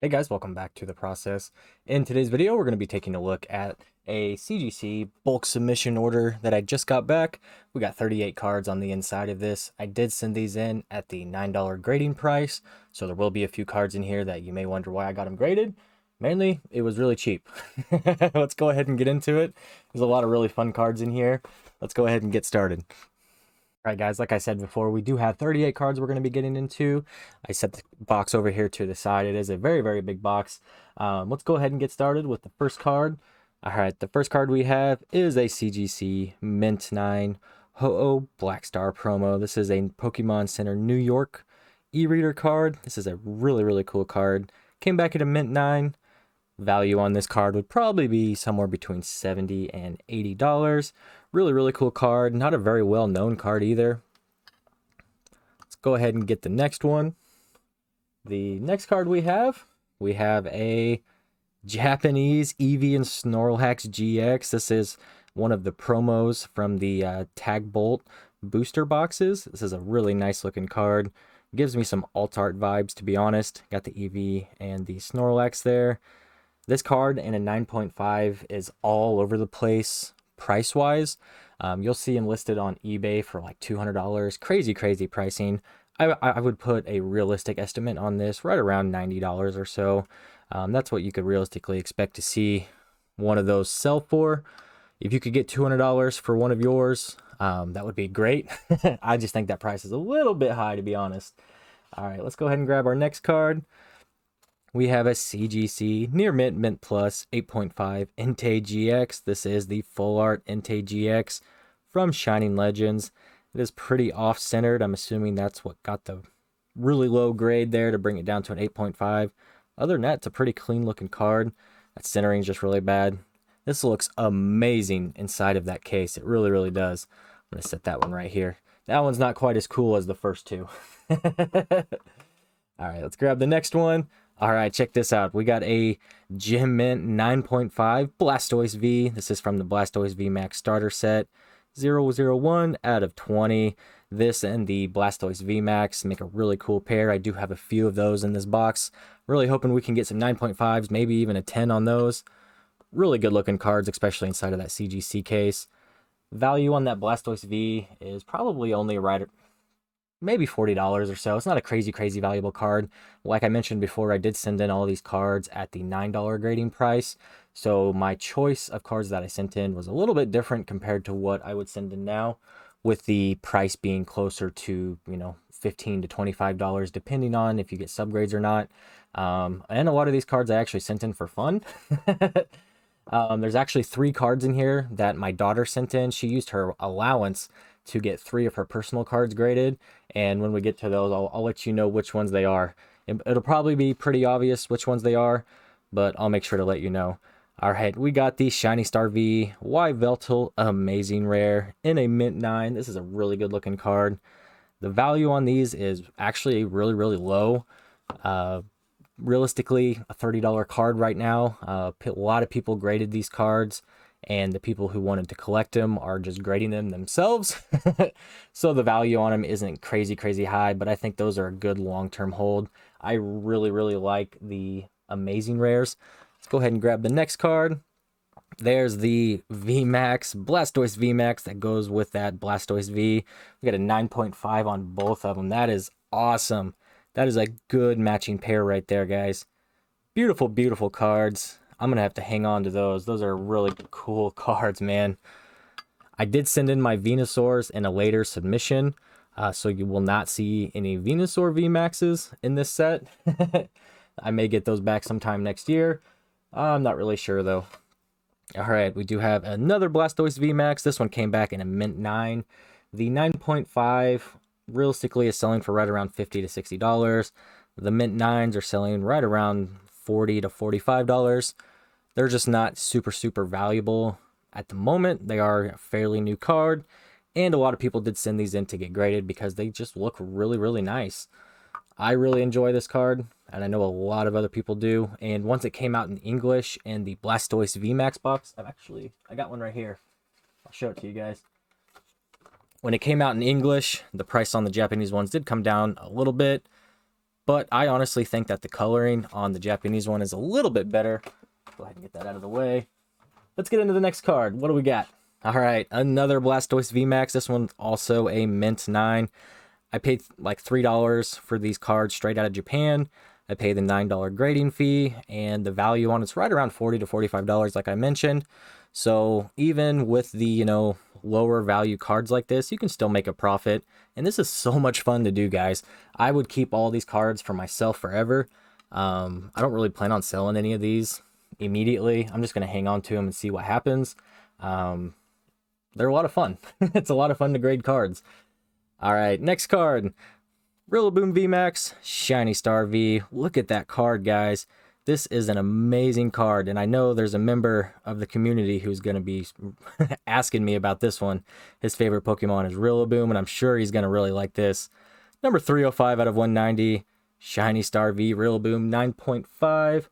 Hey guys, welcome back to the process. In today's video, we're going to be taking a look at a CGC bulk submission order that I just got back. We got 38 cards on the inside of this. I did send these in at the $9 grading price, so there will be a few cards in here that you may wonder why I got them graded. Mainly, it was really cheap. Let's go ahead and get into it. There's a lot of really fun cards in here. Let's go ahead and get started. All right, guys, like I said before, we do have 38 cards we're going to be getting into. I set the box over here to the side. It is a very, very big box. Let's go ahead and get started with the first card. All right, the first card we have is a CGC Mint 9 Ho-Oh Black Star promo. This is a Pokemon Center New York e-reader card. This is a really, really cool card. Came back at a Mint 9. Value on this card would probably be somewhere between $70 and $80. Really, really cool card. Not a very well-known card either. Let's go ahead and get the next one. The next card we have a Japanese Eevee and Snorlax Gx. This is one of the promos from the Tag Bolt booster boxes. This is a really nice looking card. Gives me some alt art vibes, to be honest. Got the Eevee and the Snorlax there. This card in a 9.5 is all over the place price-wise. You'll see them listed on eBay for like $200. Crazy, crazy pricing. I would put a realistic estimate on this right around $90 or so. That's what you could realistically expect to see one of those sell for. If you could get $200 for one of yours, that would be great. I just think that price is a little bit high, to be honest. All right, let's go ahead and grab our next card. We have a CGC Near Mint Plus 8.5 Entei GX. This is the full art Entei GX from Shining Legends. It is pretty off-centered. I'm assuming that's what got the really low grade there to bring it down to an 8.5. Other than that, it's a pretty clean looking card. That centering is just really bad. This looks amazing inside of that case. It really, really does. I'm going to set that one right here. That one's not quite as cool as the first two. All right, let's grab the next one. All right, check this out. We got a Gem Mint 9.5 Blastoise V. This is from the Blastoise V Max starter set. 001 out of 20. This and the Blastoise V Max make a really cool pair. I do have a few of those in this box. Really hoping we can get some 9.5s, maybe even a 10 on those. Really good looking cards, especially inside of that CGC case. Value on that Blastoise V is probably only right at maybe $40 or so. It's not a crazy, crazy valuable card. Like I mentioned before, I did send in all these cards at the $9 grading price. So my choice of cards that I sent in was a little bit different compared to what I would send in now, with the price being closer to, $15 to $25, depending on if you get subgrades or not. And a lot of these cards I actually sent in for fun. There's actually 3 cards in here that my daughter sent in. She used her allowance to get 3 of her personal cards graded, and when we get to those, I'll let you know which ones they are. It'll probably be pretty obvious which ones they are, but I'll make sure to let you know. All right, we got the Shiny Star V Y Veltal Amazing Rare in a Mint 9. This is a really good looking card. The value on these is actually really, really low. Realistically, a $30 card right now. A lot of people graded these cards, and the people who wanted to collect them are just grading them themselves. So the value on them isn't crazy, crazy high, but I think those are a good long-term hold. I really, really like the Amazing Rares. Let's go ahead and grab the next card. There's the V Max, Blastoise V Max that goes with that Blastoise V. We got a 9.5 on both of them. That is awesome. That is a good matching pair right there, guys. Beautiful, beautiful cards. I'm going to have to hang on to those. Those are really cool cards, man. I did send in my Venusaurs in a later submission, so you will not see any Venusaur VMAXs in this set. I may get those back sometime next year. I'm not really sure, though. All right, we do have another Blastoise VMAX. This one came back in a Mint 9. The 9.5 realistically is selling for right around $50 to $60. The Mint 9s are selling right around $40 to $45. They're just not super, super valuable at the moment. They are a fairly new card, and a lot of people did send these in to get graded because they just look really, really nice. I really enjoy this card, and I know a lot of other people do. And once it came out in English and the Blastoise V Max box, I got one right here. I'll show it to you guys. When it came out in English, the price on the Japanese ones did come down a little bit, but I honestly think that the coloring on the Japanese one is a little bit better. Go ahead and get that out of the way. Let's get into the next card. What do we got? All right, another Blastoise V Max. This one's also a mint 9. I paid like $3 for these cards straight out of Japan. I paid the $9 grading fee, and the value on it's right around $40 to $45, like I mentioned. So even with the, you know, lower value cards like this, you can still make a profit. And this is so much fun to do, guys. I would keep all these cards for myself forever. I don't really plan on selling any of these immediately. I'm just going to hang on to them and see what happens. They're a lot of fun. It's a lot of fun to grade cards. All right, next card. Rillaboom V Max, Shiny Star V. Look at that card, guys. This is an amazing card, and I know there's a member of the community who's going to be asking me about this one. His favorite Pokemon is Rillaboom, and I'm sure he's going to really like this. Number 305 out of 190, Shiny Star V Rillaboom 9.5.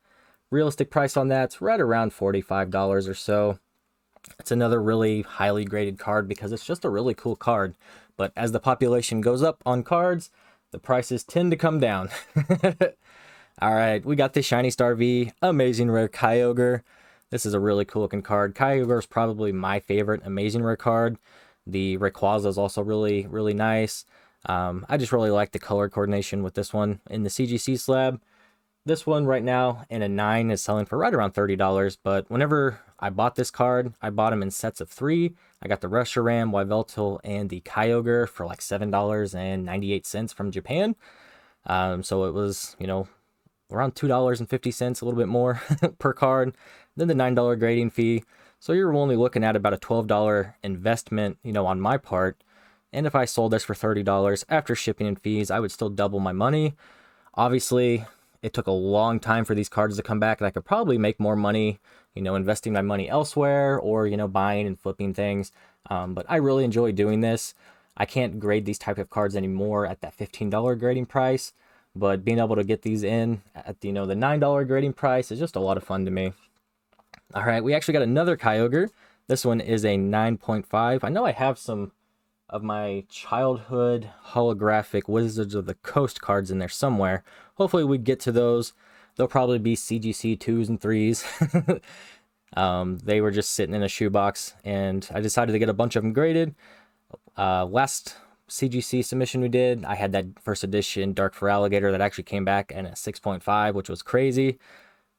Realistic price on that's right around $45 or so. It's another really highly graded card because it's just a really cool card. But as the population goes up on cards, the prices tend to come down. All right, we got the Shiny Star V Amazing Rare Kyogre. This is a really cool looking card. Kyogre is probably my favorite Amazing Rare card. The Rayquaza is also really, really nice. I just really like the color coordination with this one in the CGC slab. This one right now in a 9 is selling for right around $30, but whenever I bought this card, I bought them in sets of 3. I got the Reshiram, Yveltal, and the Kyogre for like $7.98 from Japan. So it was, you know, around $2.50, a little bit more per card, then the $9 grading fee. So you're only looking at about a $12 investment, you know, on my part. And if I sold this for $30 after shipping and fees, I would still double my money. Obviously, it took a long time for these cards to come back, and I could probably make more money, you know, investing my money elsewhere or, you know, buying and flipping things. But I really enjoy doing this. I can't grade these type of cards anymore at that $15 grading price. But being able to get these in at the, you know, the $9 grading price is just a lot of fun to me. All right, we actually got another Kyogre. This one is a 9.5. I know I have some of my childhood holographic Wizards of the Coast cards in there somewhere. Hopefully we get to those. They'll probably be CGC 2s and 3s. They were just sitting in a shoebox, and I decided to get a bunch of them graded. Last CGC submission we did, I had that first edition Dark for Alligator that actually came back in a 6.5, which was crazy.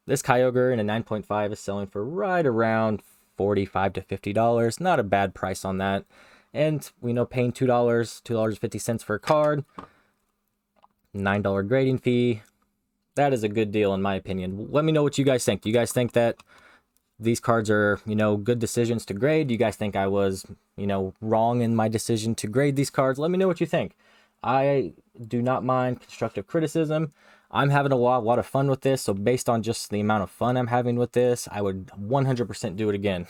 This Kyogre in a 9.5 is selling for right around $45 to $50. Not a bad price on that. And we know paying $2.50 for a card, $9 grading fee, that is a good deal in my opinion. Let me know what you guys think. Do you guys think that these cards are, you know, good decisions to grade? Do you guys think I was, you know, wrong in my decision to grade these cards? Let me know what you think. I do not mind constructive criticism. I'm having a lot of fun with this, so based on just the amount of fun I'm having with this, I would 100% do it again.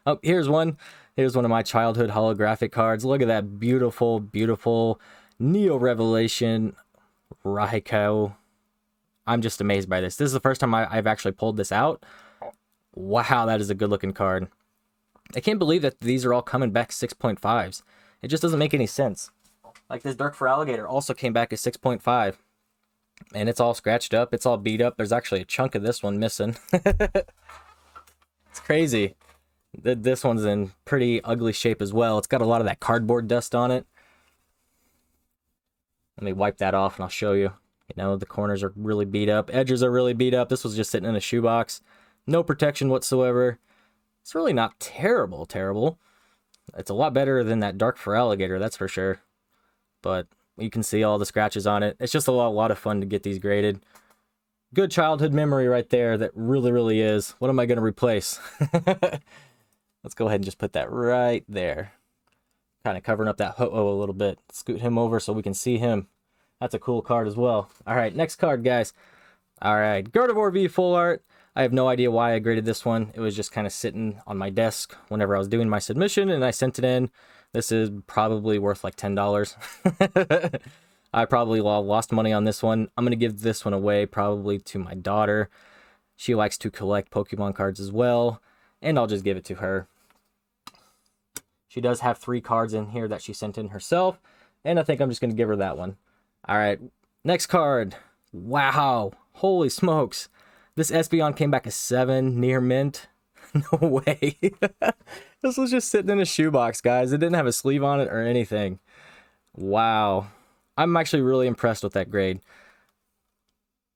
Oh, here's one. Here's one of my childhood holographic cards. Look at that beautiful, beautiful Neo Revelation Raichu. I'm just amazed by this. This is the first time I've actually pulled this out. Wow, that is a good looking card. I can't believe that these are all coming back 6.5s. It just doesn't make any sense. Like this Dark for Alligator also came back as 6.5. And it's all scratched up. It's all beat up. There's actually a chunk of this one missing. It's crazy. This one's in pretty ugly shape as well. It's got a lot of that cardboard dust on it. Let me wipe that off and I'll show you. You know, the corners are really beat up. Edges are really beat up. This was just sitting in a shoebox. No protection whatsoever. It's really not terrible. It's a lot better than that Dark for Alligator, that's for sure. But you can see all the scratches on it. It's just a lot of fun to get these graded. Good childhood memory right there. That really is. What am I going to replace? Let's go ahead and just put that right there. Kind of covering up that Ho-Oh a little bit. Scoot him over so we can see him. That's a cool card as well. All right, next card, guys. All right, Gardevoir V Full Art. I have no idea why I graded this one. It was just kind of sitting on my desk whenever I was doing my submission, and I sent it in. This is probably worth like $10. I probably lost money on this one. I'm going to give this one away probably to my daughter. She likes to collect Pokemon cards as well, and I'll just give it to her. She does have 3 cards in here that she sent in herself, and I think I'm just going to give her that one. All right, Next card. Wow. Holy smokes. This Espeon came back a 7 near mint. No way. This was just sitting in a shoebox, guys. It didn't have a sleeve on it or anything. Wow. I'm actually really impressed with that grade.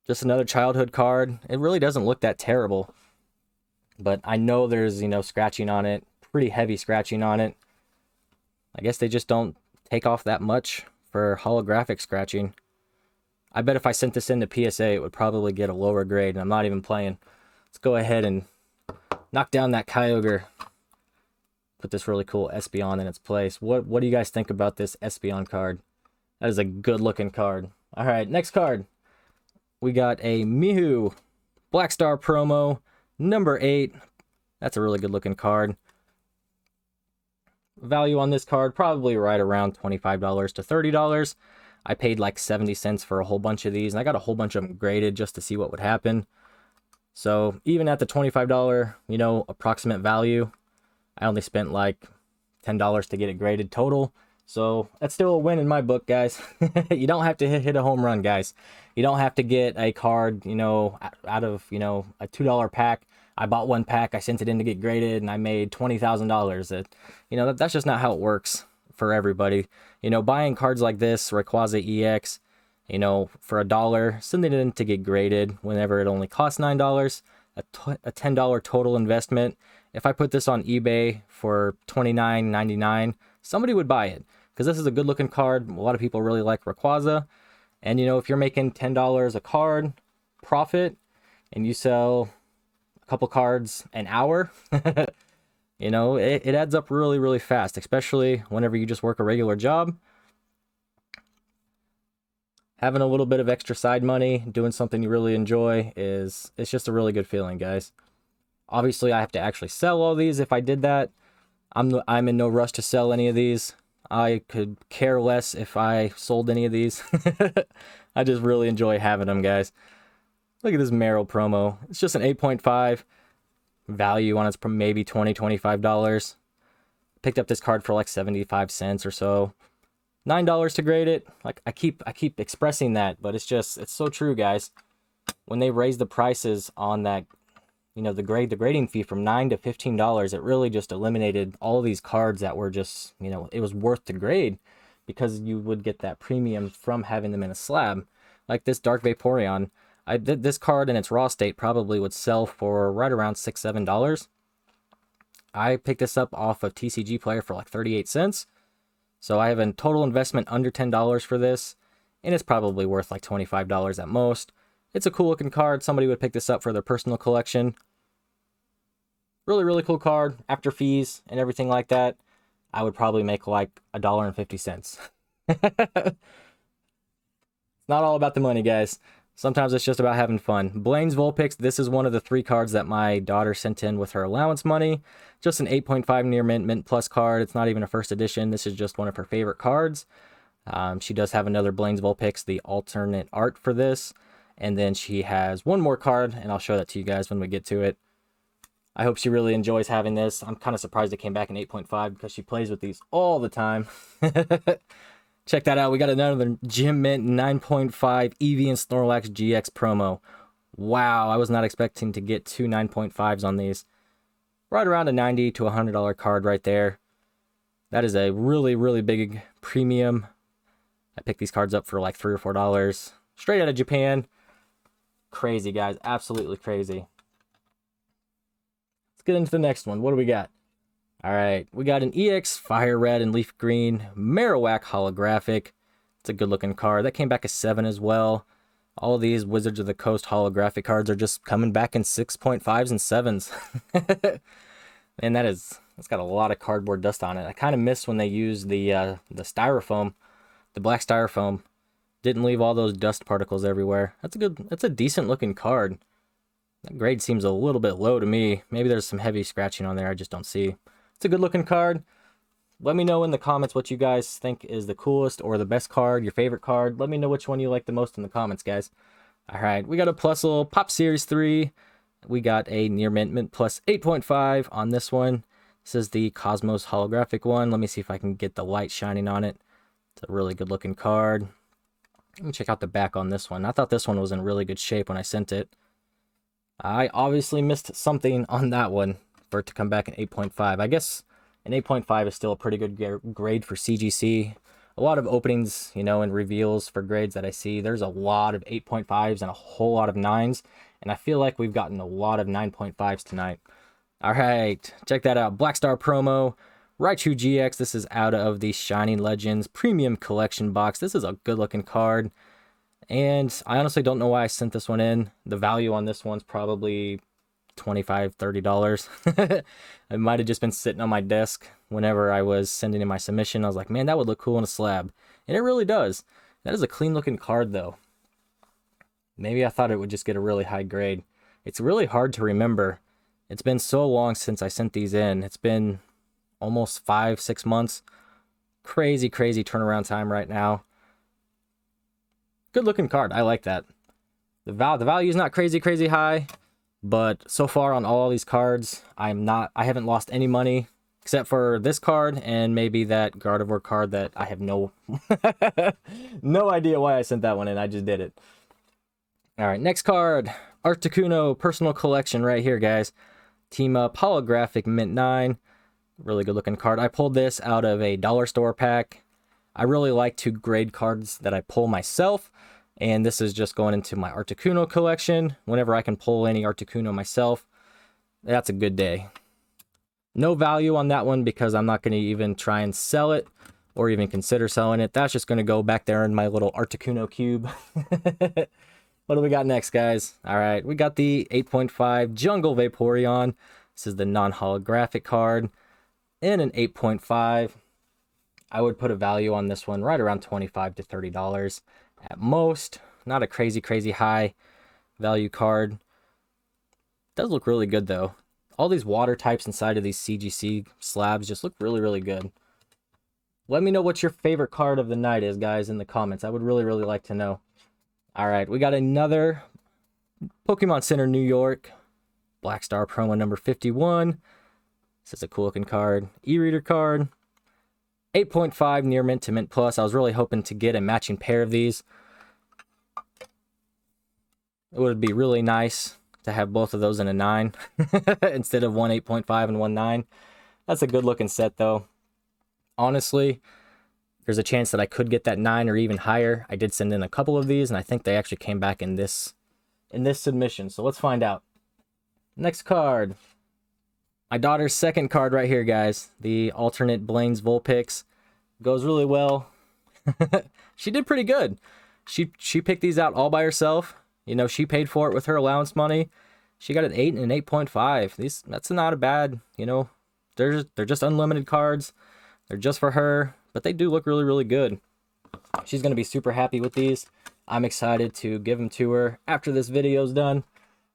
Just another childhood card. It really doesn't look that terrible. But I know there's, you know, scratching on it. Pretty heavy scratching on it. I guess they just don't take off that much for holographic scratching. I bet if I sent this into PSA, it would probably get a lower grade, and I'm not even playing. Let's go ahead and knock down that Kyogre. Put this really cool Espeon in its place. What do you guys think about this Espeon card? That is a good-looking card. All right, next card. We got a Mihu Black Star Promo, number 8. That's a really good-looking card. Value on this card, probably right around $25 to $30. I paid like 70 cents for a whole bunch of these, and I got a whole bunch of them graded just to see what would happen. So even at the $25, you know, approximate value, I only spent like $10 to get it graded total. So that's still a win in my book, guys. You don't have to hit a home run, guys. You don't have to get a card, you know, out of, you know, a $2 pack. I bought one pack, I sent it in to get graded, and I made $20,000. You know, that's just not how it works for everybody. You know, buying cards like this, Rayquaza EX, you know, for $1, sending it in to get graded whenever it only costs $9, a $10 total investment. If I put this on eBay for $29.99, somebody would buy it because this is a good looking card. A lot of people really like Rayquaza. And, you know, if you're making $10 a card profit and you sell a couple cards an hour, you know, it adds up really, really fast, especially whenever you just work a regular job. Having a little bit of extra side money, doing something you really enjoy it's just a really good feeling, guys. Obviously, I have to actually sell all these. If I did that, I'm in no rush to sell any of these. I could care less if I sold any of these. I just really enjoy having them, guys. Look at this Merrell promo. It's just an 8.5 value on it's maybe $20, $25. Picked up this card for like 75 cents or so. $9 to grade it. Like I keep expressing that, but it's so true, guys. When they raised the prices on that, you know, the grading fee from $9 to $15, it really just eliminated all these cards that were just, you know, it was worth the grade because you would get that premium from having them in a slab. Like this Dark Vaporeon, this card in its raw state probably would sell for right around $6, $7. I picked this up off of TCG Player for like 38 cents. So I have a total investment under $10 for this, and it's probably worth like $25 at most. It's a cool looking card. Somebody would pick this up for their personal collection. Really, really cool card. After fees and everything like that, I would probably make like $1.50. It's not all about the money, guys. Sometimes it's just about having fun. Blaine's Vulpix, this is one of the 3 cards that my daughter sent in with her allowance money. Just an 8.5 near mint plus card. It's not even a first edition. This is just one of her favorite cards. She does have another Blaine's Vulpix, the alternate art for this. And then she has one more card, and I'll show that to you guys when we get to it. I hope she really enjoys having this. I'm kind of surprised it came back in 8.5 because she plays with these all the time. Check that out. We got another Gym Mint 9.5 Eevee and Snorlax Gx promo. Wow, I was not expecting to get 2 9.5s on these. Right around a $90 to $100 card right there. That is a really, really big premium. I picked these cards up for like $3 or $4. Straight out of Japan. Crazy, guys. Absolutely crazy. Let's get into the next one. What do we got? All right, we got an EX Fire Red and Leaf Green Marowak Holographic. It's a good looking card. That came back a 7 as well. All of these Wizards of the Coast holographic cards are just coming back in 6.5s and 7s. And it's got a lot of cardboard dust on it. I kind of miss when they used the styrofoam, the black styrofoam. Didn't leave all those dust particles everywhere. That's a decent looking card. That grade seems a little bit low to me. Maybe there's some heavy scratching on there I just don't see. It's a good looking card. Let me know in the comments what you guys think is the coolest or the best card, your favorite card. Let me know which one you like the most in the comments, guys. All right, we got a Plusle Pop Series 3. We got a Near Mint plus 8.5 on this one. This is the Cosmos holographic one. Let me see if I can get the light shining on it. It's a really good looking card. Let me check out the back on this one. I thought this one was in really good shape when I sent it. I obviously missed something on that one for it to come back in 8.5. I guess an 8.5 is still a pretty good grade for CGC. A lot of openings, you know, and reveals for grades that I see, there's a lot of 8.5s and a whole lot of 9s. And I feel like we've gotten a lot of 9.5s tonight. All right, check that out. Blackstar Promo, Raichu Gx. This is out of the Shining Legends Premium Collection box. This is a good-looking card. And I honestly don't know why I sent this one in. The value on this one's probably $25, $30. It might have just been sitting on my desk whenever I was sending in my submission. I was like, man, that would look cool in a slab. And it really does. That is a clean-looking card, though. Maybe I thought it would just get a really high grade. It's really hard to remember. It's been so long since I sent these in. It's been almost 5-6 months. Crazy turnaround time right now. Good looking card. I like that. The value is not crazy high, but so far on all these cards, I haven't lost any money except for this card and maybe that Gardevoir card that I have no idea why I sent that one in. I just did it. All right, next card, Articuno personal collection right here, guys. Team Up Holographic Mint 9. Really good looking card. I pulled this out of a dollar store pack. I really like to grade cards that I pull myself, and this is just going into my Articuno collection. Whenever I can pull any Articuno myself, that's a good day. No value on that one because I'm not going to even try and sell it or even consider selling it. That's just going to go back there in my little Articuno cube. What do we got next, guys? All right, we got the 8.5 Jungle Vaporeon. This is the non-holographic card in an 8.5. I would put a value on this one right around $25 to $30 at most. Not a crazy high value card. Does look really good though. All these water types inside of these CGC slabs just look really good. Let me know what your favorite card of the night is, guys, in the comments. I would really like to know. All right, we got another Pokemon Center New York Blackstar Promo number 51. This is a cool looking card. E-reader card. 8.5 near mint to mint plus. I was really hoping to get a matching pair of these. It would be really nice to have both of those in a 9 instead of one 8.5 and one 9. That's a good looking set though. Honestly, there's a chance that I could get that 9 or even higher. I did send in a couple of these and I think they actually came back in this submission. So let's find out. Next card. My daughter's second card right here, guys. The alternate Blaine's Vulpix. Goes really well. She did pretty good. She picked these out all by herself. You know, she paid for it with her allowance money. She got an 8 and an 8.5. That's not a bad, you know, they're just unlimited cards. They're just for her, but they do look really good. She's going to be super happy with these. I'm excited to give them to her after this video's done.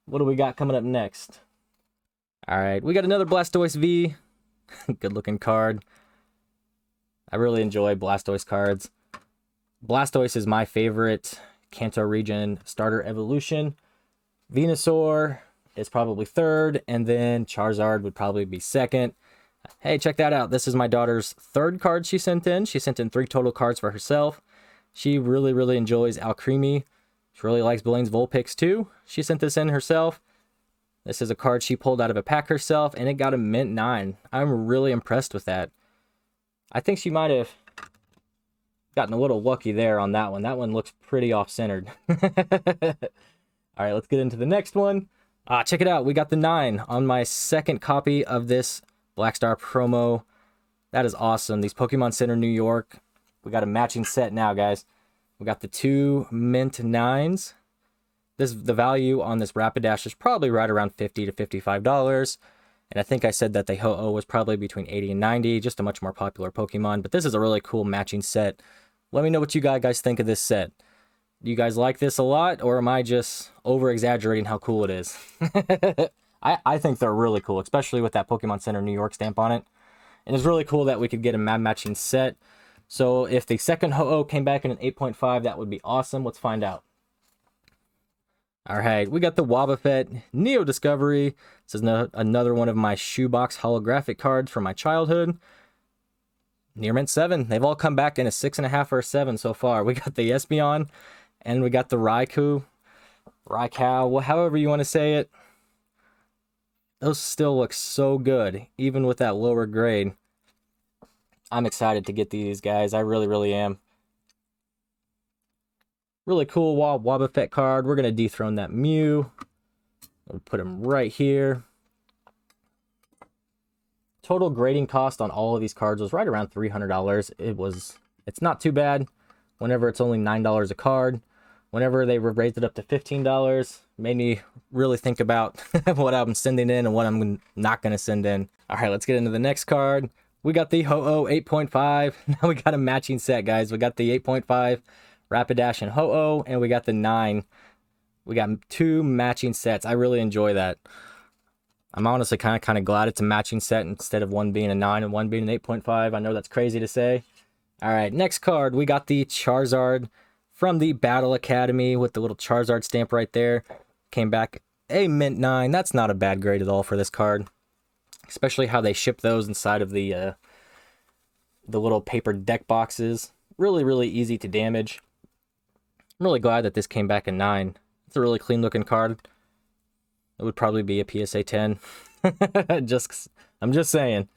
What do we got coming up next? All right, we got another Blastoise V. Good looking card. I really enjoy Blastoise cards. Blastoise is my favorite Kanto region starter evolution. Venusaur is probably third, and then Charizard would probably be second. Hey, check that out. This is my daughter's third card she sent in. She sent in 3 total cards for herself. She really enjoys Alcremie. She really likes Blaine's Vulpix too. She sent this in herself. This is a card she pulled out of a pack herself, and it got a mint 9. I'm really impressed with that. I think she might have gotten a little lucky there on that one. That one looks pretty off-centered. All right, let's get into the next one. Check it out. We got the 9 on my second copy of this Blackstar Promo. That is awesome. These Pokemon Center New York. We got a matching set now, guys. We got the 2 mint 9s. The value on this Rapidash is probably right around $50 to $55. And I think I said that the Ho-Oh was probably between 80 and 90, just a much more popular Pokemon. But this is a really cool matching set. Let me know what you guys think of this set. Do you guys like this a lot, or am I just over-exaggerating how cool it is? I think they're really cool, especially with that Pokemon Center New York stamp on it. And it's really cool that we could get a matching set. So if the second Ho-Oh came back in an 8.5, that would be awesome. Let's find out. All right, we got the Wobbuffet Neo Discovery. This is another one of my shoebox holographic cards from my childhood. Near mint 7. They've all come back in a 6.5 or a 7 so far. We got the Espeon, and we got the Raikou, however you want to say it. Those still look so good, even with that lower grade. I'm excited to get these guys. I really, really am. Really cool Wobbuffet card. We're going to dethrone that Mew. We'll put him right here. Total grading cost on all of these cards was right around $300. It's not too bad whenever it's only $9 a card. Whenever they raised it up to $15, made me really think about what I'm sending in and what I'm not going to send in. All right, let's get into the next card. We got the Ho-Oh 8.5. Now we got a matching set, guys. We got the 8.5 Rapidash and Ho-Oh, and we got the 9. We got 2 matching sets. I really enjoy that. I'm honestly kind of glad it's a matching set instead of one being a 9 and one being an 8.5. I know that's crazy to say. All right, next card, we got the Charizard from the Battle Academy with the little Charizard stamp right there. Came back a mint 9. That's not a bad grade at all for this card, especially how they ship those inside of the little paper deck boxes. Really, really easy to damage. I'm really glad that this came back a 9. It's a really clean looking card. It would probably be a PSA 10. I'm just saying.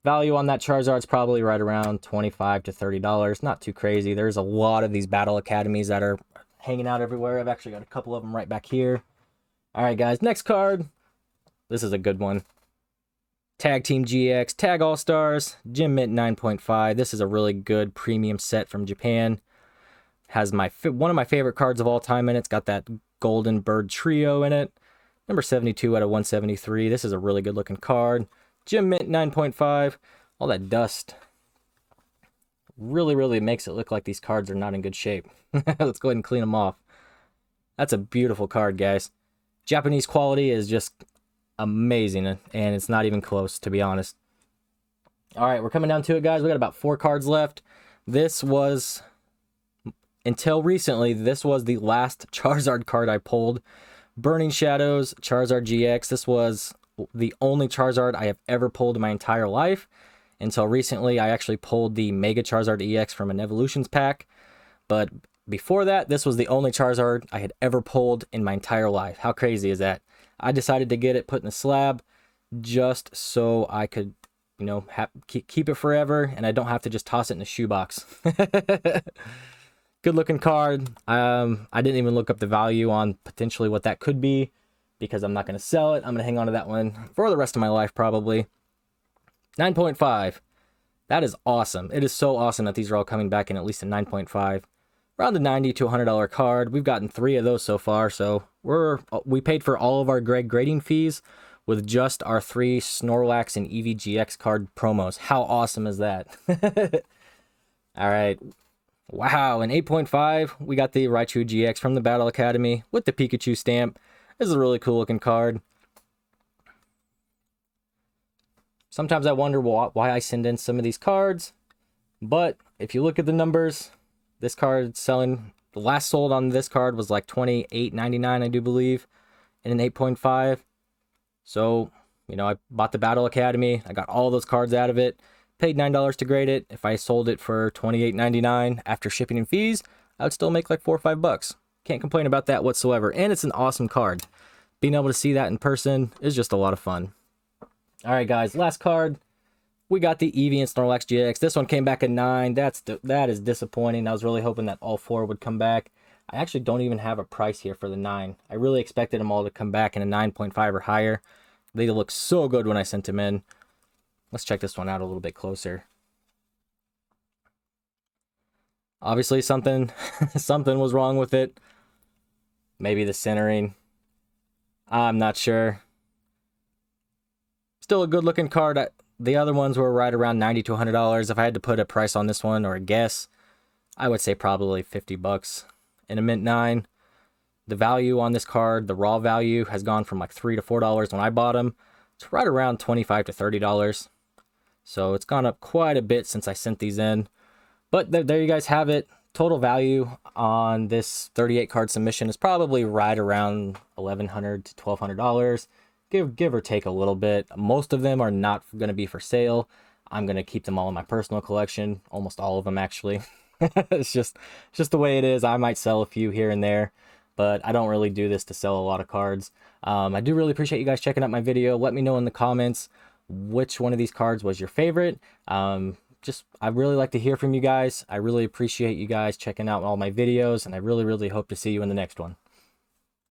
Value on that Charizard's probably right around $25 to $30. Not too crazy. There's a lot of these Battle Academies that are hanging out everywhere. I've actually got a couple of them right back here. All right, guys. Next card. This is a good one. Tag Team GX, Tag All-Stars, Gym Mint 9.5. This is a really good premium set from Japan. Has one of my favorite cards of all time in it. It's got that Golden Bird Trio in it. Number 72 out of 173. This is a really good looking card. Gym Mint 9.5. All that dust really, really makes it look like these cards are not in good shape. Let's go ahead and clean them off. That's a beautiful card, guys. Japanese quality is just amazing, and it's not even close, to be honest. All right, we're coming down to it, guys. We got about 4 cards left. This was, until recently, this was the last Charizard card I pulled. Burning Shadows, Charizard GX. This was the only Charizard I have ever pulled in my entire life. Until recently, I actually pulled the Mega Charizard EX from an Evolutions pack. But before that, this was the only Charizard I had ever pulled in my entire life. How crazy is that? I decided to get it put in a slab just so I could, you know, keep it forever and I don't have to just toss it in a shoebox. Good looking card. I didn't even look up the value on potentially what that could be because I'm not going to sell it. I'm going to hang on to that one for the rest of my life probably. 9.5. That is awesome. It is so awesome that these are all coming back in at least a 9.5. Around the $90 to $100 card. We've gotten 3 of those so far, so we paid for all of our grading fees with just our 3 Snorlax and Eevee Gx card promos. How awesome is that? All right. Wow, an 8.5. We got the Raichu Gx from the Battle Academy with the Pikachu stamp. This is a really cool looking card. Sometimes I wonder why I send in some of these cards, but if you look at the numbers, this card selling, the last sold on this card was like $28.99, I do believe, in an 8.5. So, you know, I bought the Battle Academy. I got all those cards out of it. Paid $9 to grade it. If I sold it for $28.99 after shipping and fees, I would still make like $4 or $5. Can't complain about that whatsoever. And it's an awesome card. Being able to see that in person is just a lot of fun. All right, guys, last card. We got the Eevee and Snorlax Gx. This one came back at 9. That is disappointing. I was really hoping that all 4 would come back. I actually don't even have a price here for the 9. I really expected them all to come back in a 9.5 or higher. They look so good when I sent them in. Let's check this one out a little bit closer. Obviously something was wrong with it. Maybe the centering. I'm not sure. Still a good looking card. The other ones were right around $90 to $100. If I had to put a price on this one or a guess, I would say probably $50 in a mint 9. The value on this card, the raw value, has gone from like $3 to $4 when I bought them. It's right around $25 to $30. So it's gone up quite a bit since I sent these in. But there you guys have it. Total value on this 38 card submission is probably right around $1,100 to $1,200. Give or take a little bit. Most of them are not going to be for sale. I'm going to keep them all in my personal collection, almost all of them actually. It's just the way it is. I might sell a few here and there, but I don't really do this to sell a lot of cards. I do really appreciate you guys checking out my video. Let me know in the comments which one of these cards was your favorite. I really like to hear from you guys. I really appreciate you guys checking out all my videos, and I really hope to see you in the next one.